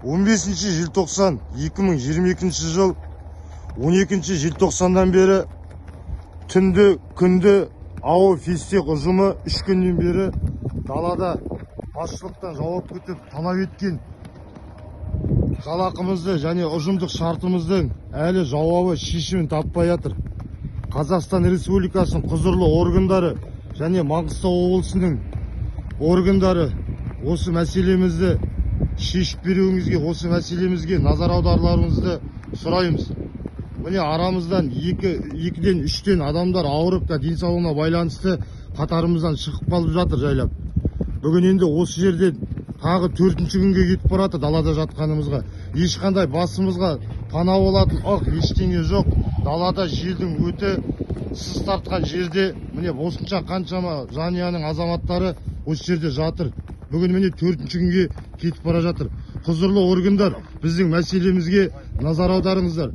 15 желтоқсан 2022 жыл 12 желтоқсандан бері түнді күнді АО Физтех ұжымы 3 күннен бері далада басшылықтан жауап күтіп талап еткен жалақымызды және ұжымдық шартымыздың әлі жауабы шешімін таппай жатыр. Қазақстан Республикасының құзырлы органдары және Маңғыстау облысының органдары осы мәселемізді шешіп беруіңізге, осы мәселемізге назар аударуларыңызды сұраймыз. Міне арамыздан 2-3 адамдар ауырып та денсаулығына байланысты қатарымыздан шығып қалып жатыр жайлап. Бүгін енді осы жерде тағы 4-ші күнге кетіп барады далада жатқанымызға. Ешқандай басымызға пана болатын ештеңе жоқ. Далада желдің өте сыз тартқан жерде міне осынша қаншама жанұяның азаматтары осы жерде жатыр. Бүгін міне 4-ші күнге кетіп бара жатыр. Құзырлы органдар біздің мәселемізге назар аударыңыздар.